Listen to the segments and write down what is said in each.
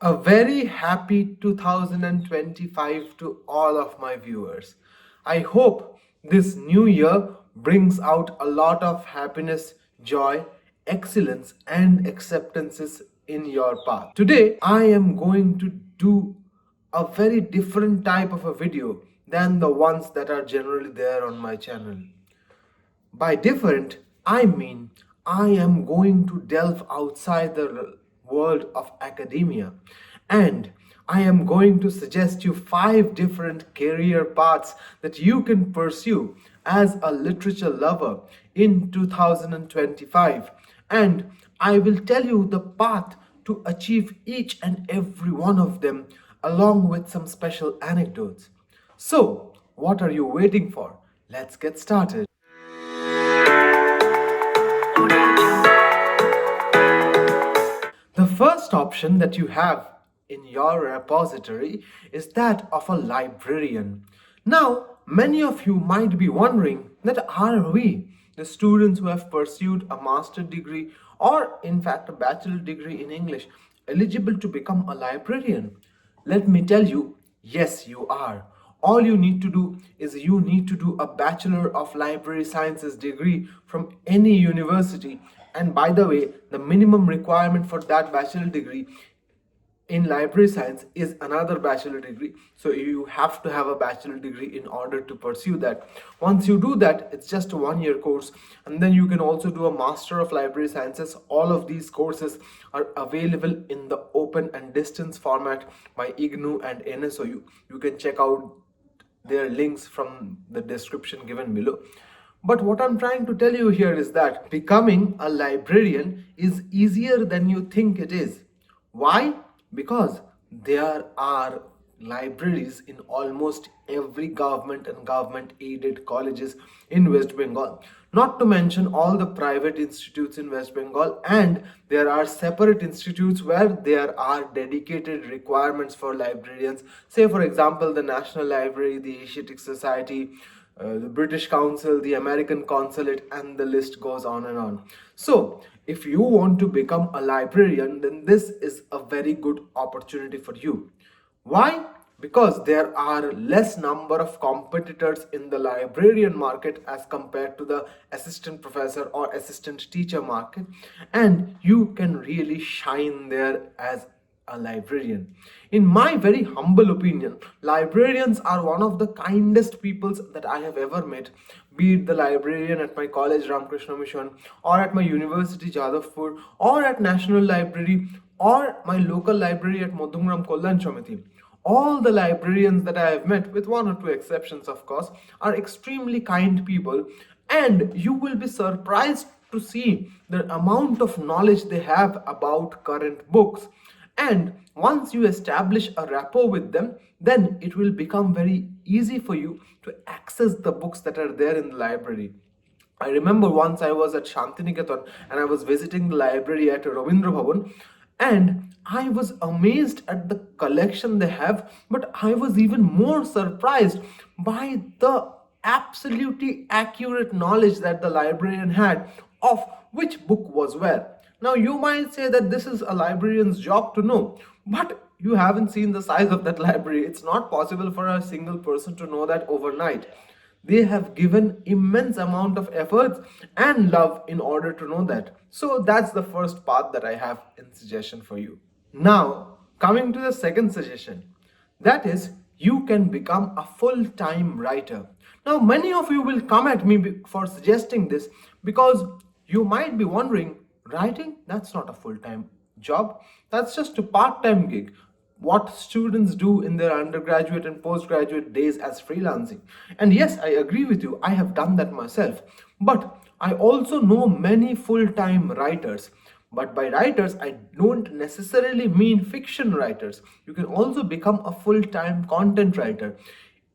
A very happy 2025 to all of my viewers. I hope this new year brings out a lot of happiness, joy, excellence, and acceptances in your path. Today, I am going to do a very different type of a video than the ones that are generally there on my channel. By different, I mean I am going to delve outside the world of academia, and I am going to suggest you 5 different career paths that you can pursue as a literature lover in 2025, and I will tell you the path to achieve each and every one of them along with some special anecdotes. So, what are you waiting for? Let's get started. The first option that you have in your repository is that of a librarian. Now, many of you might be wondering that are we, the students who have pursued a master's degree or in fact a bachelor degree in English, eligible to become a librarian? Let me tell you, yes, you are. All you need to do is you need to do a Bachelor of Library Sciences degree from any university. And by the way, the minimum requirement for that bachelor degree in library science is another bachelor degree. So you have to have a bachelor degree in order to pursue that. Once you do that, it's just a 1 year course, and then you can also do a master of library sciences. All of these courses are available in the open and distance format by IGNOU and NSOU. You can check out their links from the description given below. But what I'm trying to tell you here is that becoming a librarian is easier than you think it is. Why? Because there are libraries in almost every government and government aided colleges in West Bengal, not to mention all the private institutes in West Bengal, and there are separate institutes where there are dedicated requirements for librarians. Say for example the National Library, the Asiatic Society, the British Council, the American Consulate, and the list goes on and on. So, if you want to become a librarian, then this is a very good opportunity for you. Why? Because there are less number of competitors in the librarian market as compared to the assistant professor or assistant teacher market, and you can really shine there as a librarian. In my very humble opinion, librarians are one of the kindest peoples that I have ever met, be it the librarian at my college Ramakrishna Mission, or at my university Jadavpur, or at National Library, or my local library at Modhumram Kollan Samiti. All the librarians that I have met, with 1 or 2 exceptions of course, are extremely kind people, and you will be surprised to see the amount of knowledge they have about current books. And once you establish a rapport with them, then it will become very easy for you to access the books that are there in the library. I remember once I was at Shantiniketan and I was visiting the library at Ravindra Bhavan, and I was amazed at the collection they have, but I was even more surprised by the absolutely accurate knowledge that the librarian had of which book was where. Now, you might say that this is a librarian's job to know, but you haven't seen the size of that library. It's not possible for a single person to know that overnight. They have given immense amount of efforts and love in order to know that. So that's the first path that I have in suggestion for you. Now, coming to the second suggestion, that is, you can become a full-time writer. Now, many of you will come at me for suggesting this because you might be wondering, writing, that's not a full-time job, that's just a part-time gig, what students do in their undergraduate and postgraduate days as freelancing. And yes, I agree with you, I have done that myself, but I also know many full-time writers. But by writers, I don't necessarily mean fiction writers. You can also become a full-time content writer.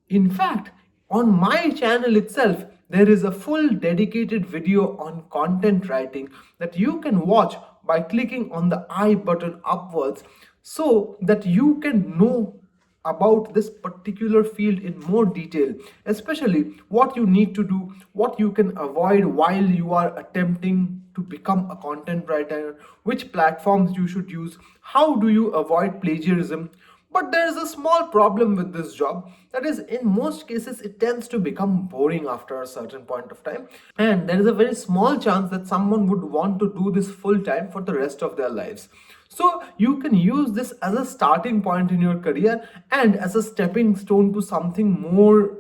In fact, on my channel itself, there is a full dedicated video on content writing that you can watch by clicking on the I button upwards, so that you can know about this particular field in more detail, especially what you need to do, what you can avoid while you are attempting to become a content writer, which platforms you should use, how do you avoid plagiarism. But there is a small problem with this job, that is, in most cases it tends to become boring after a certain point of time, and there is a very small chance that someone would want to do this full time for the rest of their lives. So you can use this as a starting point in your career and as a stepping stone to something more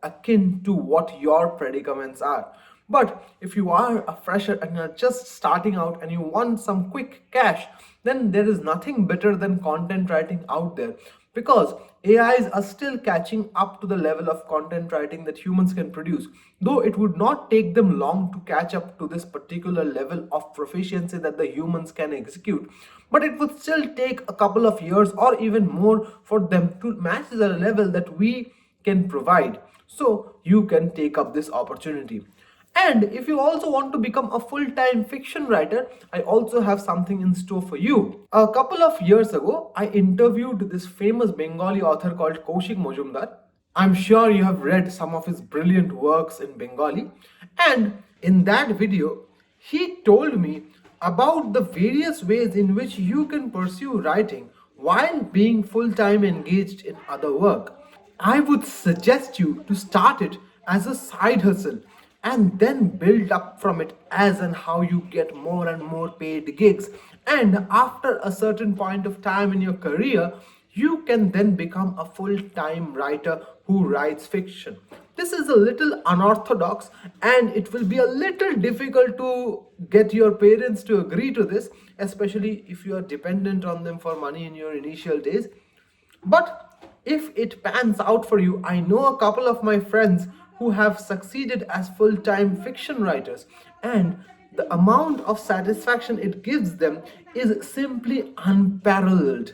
akin to what your predicaments are. But if you are a fresher and you're just starting out and you want some quick cash, then there is nothing better than content writing out there, because AIs are still catching up to the level of content writing that humans can produce, though it would not take them long to catch up to this particular level of proficiency that the humans can execute. But it would still take a couple of years or even more for them to match the level that we can provide. So you can take up this opportunity. And if you also want to become a full-time fiction writer, I also have something in store for you. A couple of years ago, I interviewed this famous Bengali author called Kaushik Mojumdar. I'm sure you have read some of his brilliant works in Bengali. And in that video, he told me about the various ways in which you can pursue writing while being full-time engaged in other work. I would suggest you to start it as a side hustle and then build up from it as and how you get more and more paid gigs. And after a certain point of time in your career, you can then become a full-time writer who writes fiction. This is a little unorthodox and it will be a little difficult to get your parents to agree to this, especially if you are dependent on them for money in your initial days. But if it pans out for you, I know a couple of my friends who have succeeded as full-time fiction writers, and the amount of satisfaction it gives them is simply unparalleled,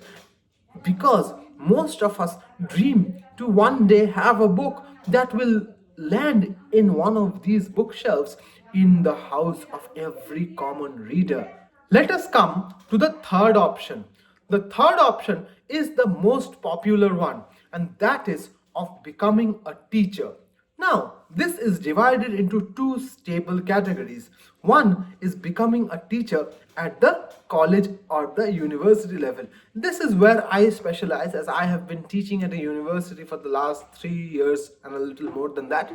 because most of us dream to one day have a book that will land in one of these bookshelves in the house of every common reader. Let us come to the third option. The third option is the most popular one, and that is of becoming a teacher. Now, this is divided into two stable categories. One is becoming a teacher at the college or the university level. This is where I specialize, as I have been teaching at a university for the last 3 years and a little more than that.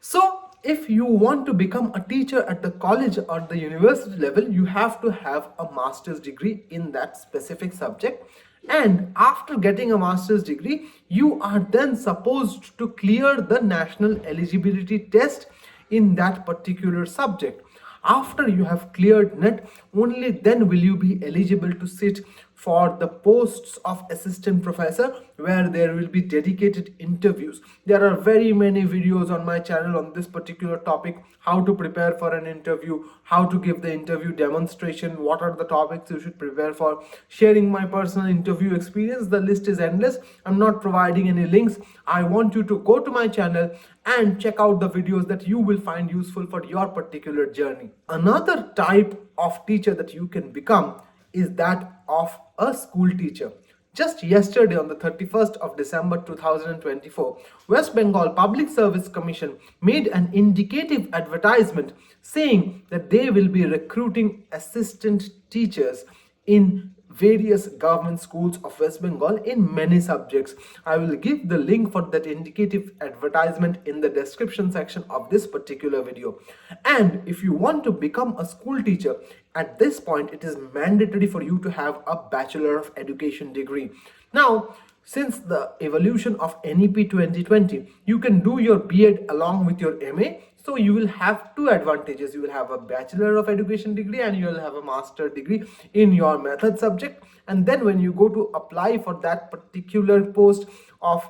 So, if you want to become a teacher at the college or the university level, you have to have a master's degree in that specific subject. And after getting a master's degree, you are then supposed to clear the national eligibility test in that particular subject. After you have cleared NET, only then will you be eligible to sit for the posts of assistant professor, where there will be dedicated interviews. There are very many videos on my channel on this particular topic: how to prepare for an interview, how to give the interview demonstration, what are the topics you should prepare for, sharing my personal interview experience. The list is endless. I'm not providing any links. I want you to go to my channel and check out the videos that you will find useful for your particular journey. Another type of teacher that you can become is that of a school teacher. Just yesterday, on the 31st of December 2024, West Bengal Public Service Commission made an indicative advertisement saying that they will be recruiting assistant teachers in various government schools of West Bengal in many subjects. I will give the link for that indicative advertisement in the description section of this particular video. And if you want to become a school teacher, at this point it is mandatory for you to have a Bachelor of Education degree. Now, since the evolution of NEP 2020, you can do your B.Ed along with your MA. So you will have two advantages. You will have a Bachelor of Education degree and you will have a master degree in your method subject. And then when you go to apply for that particular post of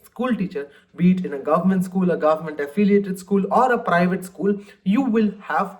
school teacher, be it in a government school, a government affiliated school, or a private school, you will have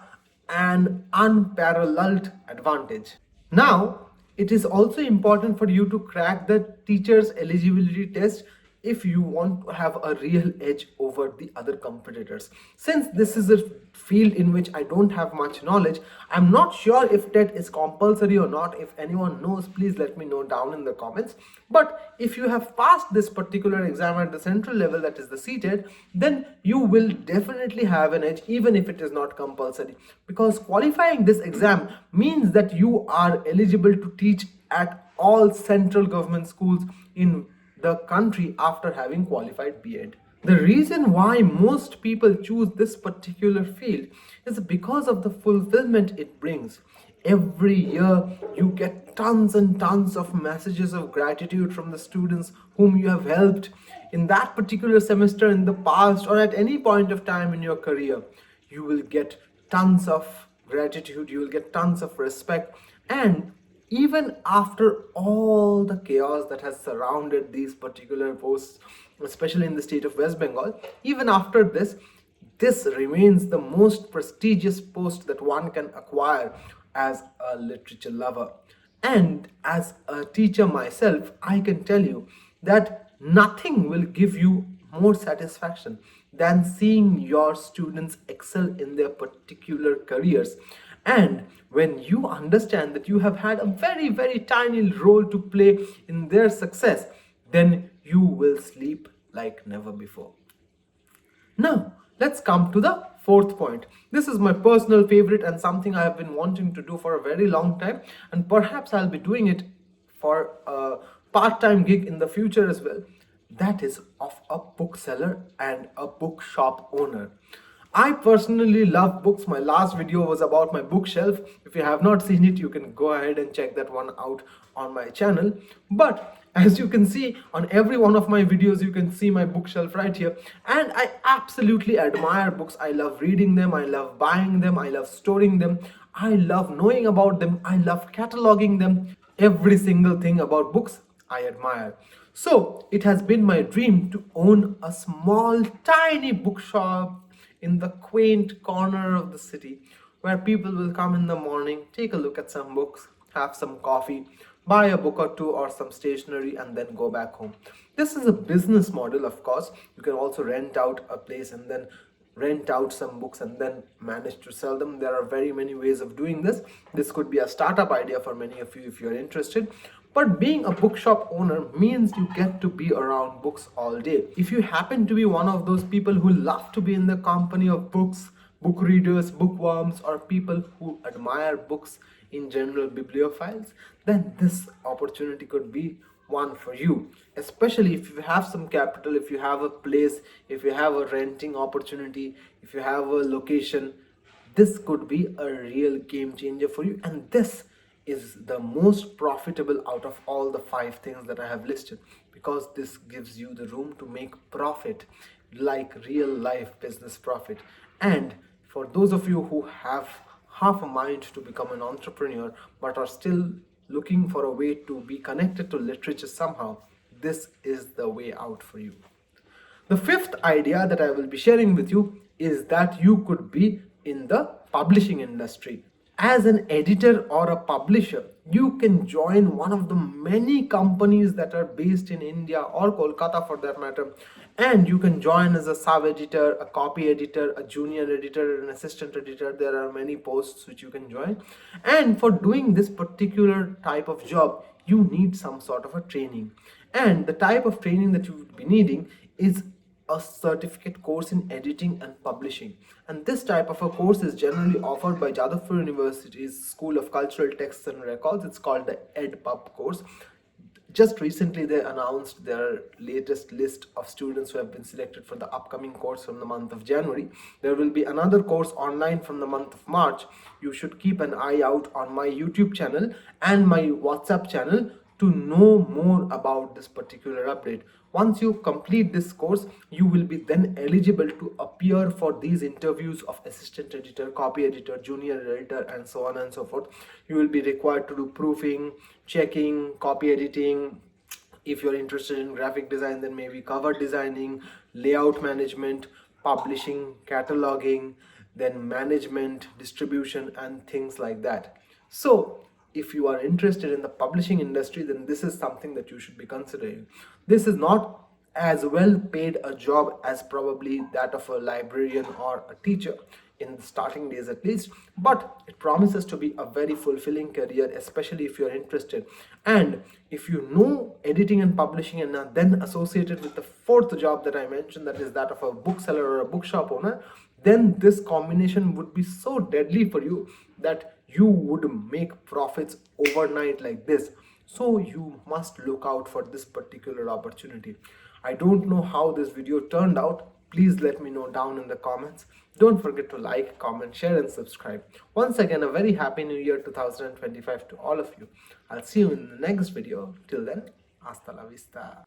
an unparalleled advantage. Now, it is also important for you to crack the teacher's eligibility test if you want to have a real edge over the other competitors. Since this is a field in which I don't have much knowledge, I'm not sure if TET is compulsory or not. If anyone knows, please let me know down in the comments. But if you have passed this particular exam at the central level, that is the CTET, then you will definitely have an edge, even if it is not compulsory, because qualifying this exam means that you are eligible to teach at all central government schools in the country after having qualified B.Ed. The reason why most people choose this particular field is because of the fulfillment it brings. Every year you get tons and tons of messages of gratitude from the students whom you have helped in that particular semester, in the past, or at any point of time in your career. You will get tons of gratitude, you will get tons of respect, and even after all the chaos that has surrounded these particular posts, especially in the state of West Bengal, even after this, this remains the most prestigious post that one can acquire as a literature lover. And as a teacher myself, I can tell you that nothing will give you more satisfaction than seeing your students excel in their particular careers. And when you understand that you have had a very, very tiny role to play in their success, then you will sleep like never before. Now, let's come to the fourth point. This is my personal favorite and something I have been wanting to do for a very long time, and perhaps I'll be doing it for a part-time gig in the future as well. That is of a bookseller and a bookshop owner. I personally love books. My last video was about my bookshelf. If you have not seen it, you can go ahead and check that one out on my channel. But as you can see on every one of my videos, you can see my bookshelf right here. And I absolutely admire books. I love reading them. I love buying them. I love storing them. I love knowing about them. I love cataloging them. Every single thing about books I admire. So it has been my dream to own a small, tiny bookshop in the quaint corner of the city, where people will come in the morning, take a look at some books, have some coffee, buy a book or two or some stationery, and then go back home. This is a business model, of course. You can also rent out a place and then rent out some books and then manage to sell them. There are very many ways of doing this. This could be a startup idea for many of you if you're interested. But being a bookshop owner means you get to be around books all day. If you happen to be one of those people who love to be in the company of books, book readers, bookworms, or people who admire books in general, bibliophiles, then this opportunity could be one for you. Especially if you have some capital, if you have a place, if you have a renting opportunity, if you have a location, this could be a real game changer for you. And this is the most profitable out of all the 5 things that I have listed, because this gives you the room to make profit, like real life business profit. And for those of you who have half a mind to become an entrepreneur but are still looking for a way to be connected to literature somehow, this is the way out for you. The fifth idea that I will be sharing with you is that you could be in the publishing industry. As an editor or a publisher, you can join one of the many companies that are based in India or Kolkata for that matter, and you can join as a sub-editor, a copy editor, a junior editor, an assistant editor. There are many posts which you can join, and for doing this particular type of job, you need some sort of a training. And the type of training that you would be needing is a certificate course in editing and publishing, and this type of a course is generally offered by Jadavpur University's School of Cultural Texts and Records. It's called the EdPub course. Just recently they announced their latest list of students who have been selected for the upcoming course from the month of January. There will be another course online from the month of March. You should keep an eye out on my YouTube channel and my WhatsApp channel to know more about this particular update. Once you complete this course, you will be then eligible to appear for these interviews of assistant editor, copy editor, junior editor, and so on and so forth. You will be required to do proofing, checking, copy editing. If you're interested in graphic design, then maybe cover designing, layout management, publishing, cataloging, then management, distribution, and things like that. So if you are interested in the publishing industry, then this is something that you should be considering. This is not as well paid a job as probably that of a librarian or a teacher in the starting days at least, but it promises to be a very fulfilling career, especially if you're interested. And if you know editing and publishing and are then associated with the fourth job that I mentioned, that is that of a bookseller or a bookshop owner, then this combination would be so deadly for you that you would make profits overnight like this. So you must look out for this particular opportunity. I don't know how this video turned out. Please let me know down in the comments. Don't forget to like, comment, share and subscribe. Once again, a very happy new year 2025 to all of you. I'll see you in the next video. Till then, hasta la vista.